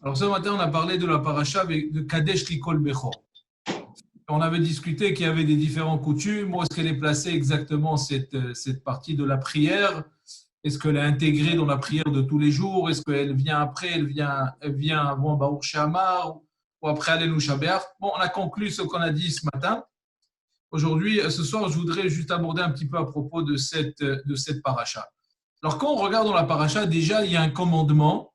Alors ce matin, on a parlé de la paracha de Kadesh Likol Bechor. On avait discuté qu'il y avait des différentes coutumes. Où est-ce qu'elle est placée exactement cette partie de la prière? Est-ce qu'elle est intégrée dans la prière de tous les jours? Est-ce qu'elle vient après? Elle vient avant Baruch She'amar ou après Alelu Shabeach? Bon, on a conclu ce qu'on a dit ce matin. Aujourd'hui, ce soir, je voudrais juste aborder un petit peu à propos de cette paracha. Alors, quand on regarde dans la paracha, déjà, il y a un commandement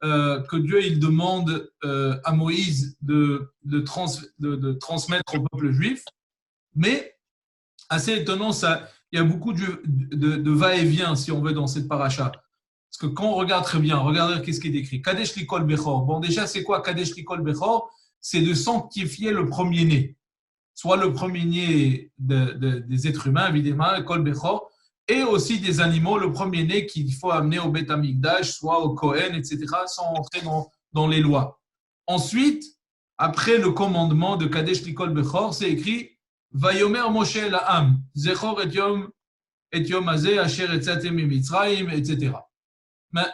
que Dieu il demande à Moïse de transmettre au peuple juif. Mais, assez étonnant, il y a beaucoup de va-et-vient, si on veut, dans cette paracha. Parce que quand on regarde très bien, regardez qu'est-ce qui est décrit. Kadesh Likol Bechor. Bon, déjà, c'est quoi Kadesh Likol Bechor? C'est de sanctifier le premier-né. Soit le premier-né des êtres humains, évidemment, Kol Bechor, et aussi des animaux, le premier-né qu'il faut amener au Beth Amikdash, soit au Kohen, etc., sans entrer dans les lois. Ensuite, après le commandement de Kadesh Likol Bechor, c'est écrit Vayomer Moshe La'am, Zechor et Yom Hazeh, Asher Etzatem Mitzrayim, etc. Mais,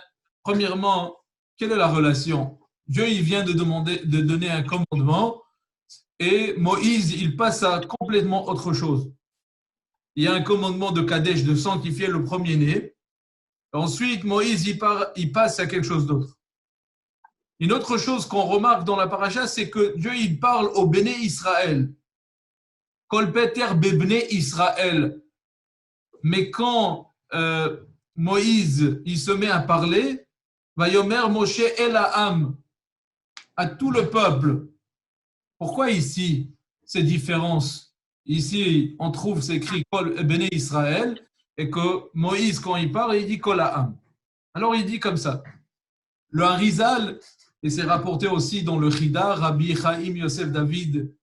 premièrement, quelle est la relation? Dieu, il vient de donner un commandement et Moïse, il passe à complètement autre chose. Il y a un commandement de Kadesh de sanctifier le premier-né. Ensuite, Moïse, il passe à quelque chose d'autre. Une autre chose qu'on remarque dans la paracha, c'est que Dieu, il parle au Béné Israël. Kol Peter Bebné Israël. Mais quand Moïse, il se met à parler, Vayomer Moshe El Ha'am, à tout le peuple. Pourquoi ici, ces différences? Ici, on trouve, c'est écrit Kol Béné Israël, et que Moïse, quand il parle, il dit Kol Ha'am. Alors, il dit comme ça. Le Harizal, et c'est rapporté aussi dans le Chida, Rabbi Chaim Yosef David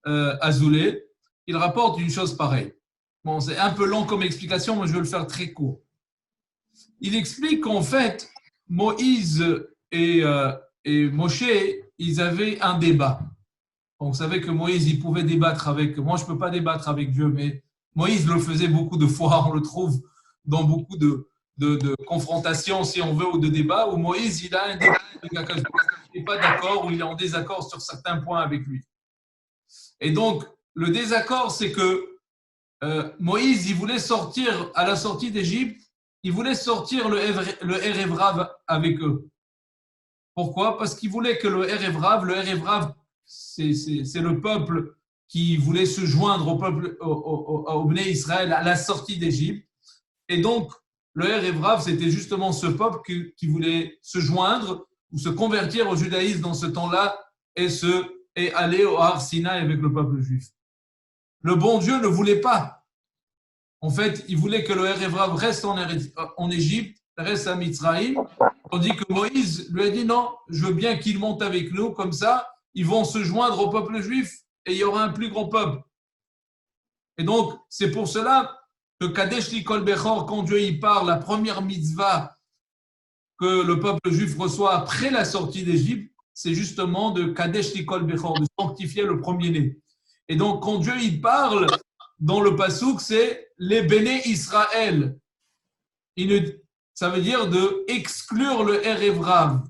Azoulay, il rapporte une chose pareille. Bon, c'est un peu long comme explication, mais je vais le faire très court. Il explique qu'en fait, Moïse et Moshe, ils avaient un débat. Donc, vous savez que Moïse, il pouvait débattre avec… Moi, je ne peux pas débattre avec Dieu, mais Moïse le faisait beaucoup de fois. On le trouve dans beaucoup de confrontations, si on veut, ou de débats, où Moïse, il a un débat avec il n'est pas d'accord, ou il est en désaccord sur certains points avec lui. Et donc, le désaccord, c'est que Moïse, il voulait sortir, à la sortie d'Égypte, il voulait sortir le Erev Rav avec eux. Pourquoi? Parce qu'il voulait que le Erev Rav, c'est le peuple qui voulait se joindre au peuple, au Bnei Israël à la sortie d'Égypte. Et donc, le Erev Rav, c'était justement ce peuple qui voulait se joindre ou se convertir au judaïsme dans ce temps-là et aller au Har Sinaï avec le peuple juif. Le bon Dieu ne voulait pas. En fait, il voulait que le Erev Rav reste en Égypte, reste à Mitzrayim, tandis que Moïse lui a dit non, je veux bien qu'il monte avec nous, comme ça, ils vont se joindre au peuple juif et il y aura un plus grand peuple. Et donc, c'est pour cela que Kadesh Likol Bechor, quand Dieu y parle, la première mitzvah que le peuple juif reçoit après la sortie d'Égypte, c'est justement de Kadesh Likol Bechor, de sanctifier le premier-né. Et donc, quand Dieu y parle, dans le pasouk, c'est les Béné Israël. Ça veut dire de exclure le Erev Rav.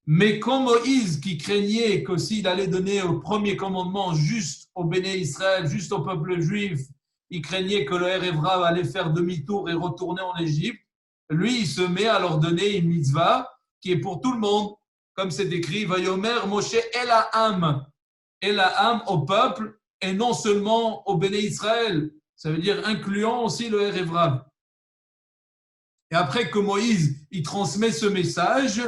Mais quand Moïse, qui craignait que s'il allait donner le premier commandement juste au Béné Israël, juste au peuple juif, il craignait que le Erev Rav allait faire demi-tour et retourner en Égypte, lui, il se met à leur donner une mitzvah qui est pour tout le monde, comme c'est écrit, Vayomer Moshe El Ha'am au peuple, et non seulement au Béné Israël. Ça veut dire incluant aussi le Erev Rav. Et après que Moïse, il transmet ce message,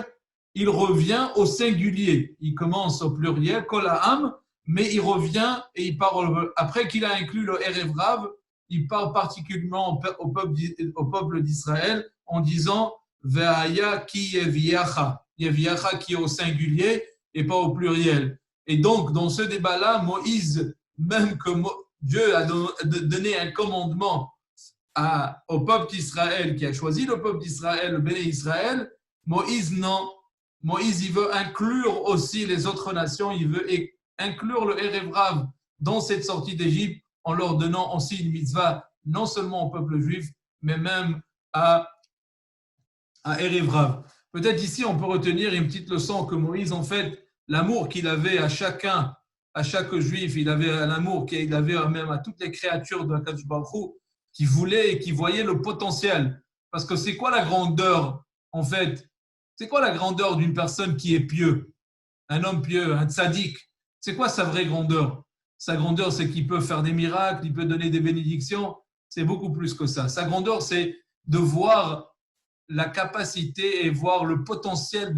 il revient au singulier. Il commence au pluriel, Kol Ha'am, mais il revient et il parle. Après qu'il a inclus le Erev Rav, il parle particulièrement au peuple d'Israël en disant Ve'aya ki yeviacha. Yeviacha qui est au singulier et pas au pluriel. Et donc, dans ce débat-là, Moïse, même que Dieu a donné un commandement au peuple d'Israël, qui a choisi le peuple d'Israël, le Béné Israël, Moïse, non. Moïse, il veut inclure aussi les autres nations, il veut inclure le Erev Rav dans cette sortie d'Égypte en leur donnant aussi une mitzvah, non seulement au peuple juif, mais même à Erev Rav. Peut-être ici, on peut retenir une petite leçon que Moïse, en fait, l'amour qu'il avait à chacun, à chaque juif, il avait un amour qu'il avait même à toutes les créatures de Akadosh Baruch Hu, qui voulaient et qui voyaient le potentiel. Parce que c'est quoi la grandeur, en fait? C'est quoi la grandeur d'une personne qui est pieux? Un homme pieux, un tzaddik. C'est quoi sa vraie grandeur? Sa grandeur, c'est qu'il peut faire des miracles, il peut donner des bénédictions. C'est beaucoup plus que ça. Sa grandeur, c'est de voir la capacité et voir le potentiel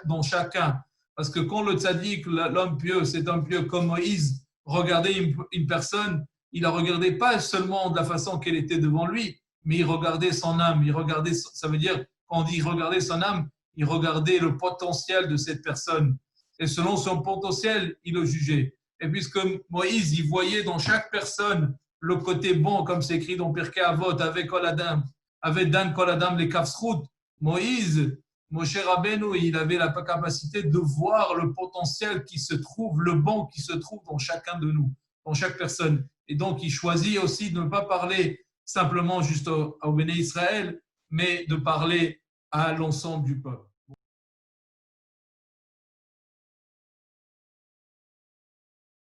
dans chacun. Parce que quand le tzaddik, l'homme pieux, c'est un pieux comme Moïse, regardait une personne, il la regardait pas seulement de la façon qu'elle était devant lui, mais il regardait son âme. Il regardait, ça veut dire, quand on dit regarder son âme, il regardait le potentiel de cette personne. Et selon son potentiel, il le jugeait. Et puisque Moïse, il voyait dans chaque personne le côté bon, comme c'est écrit dans Pirkei Avot, avec Kol Adam, avec Dan Kol Adam les Kafsrout, Moïse, Moshe Rabbeinu, il avait la capacité de voir le potentiel qui se trouve, le bon qui se trouve dans chacun de nous, dans chaque personne. Et donc, il choisit aussi de ne pas parler simplement juste au Béné Israël, mais de parler à l'ensemble du peuple.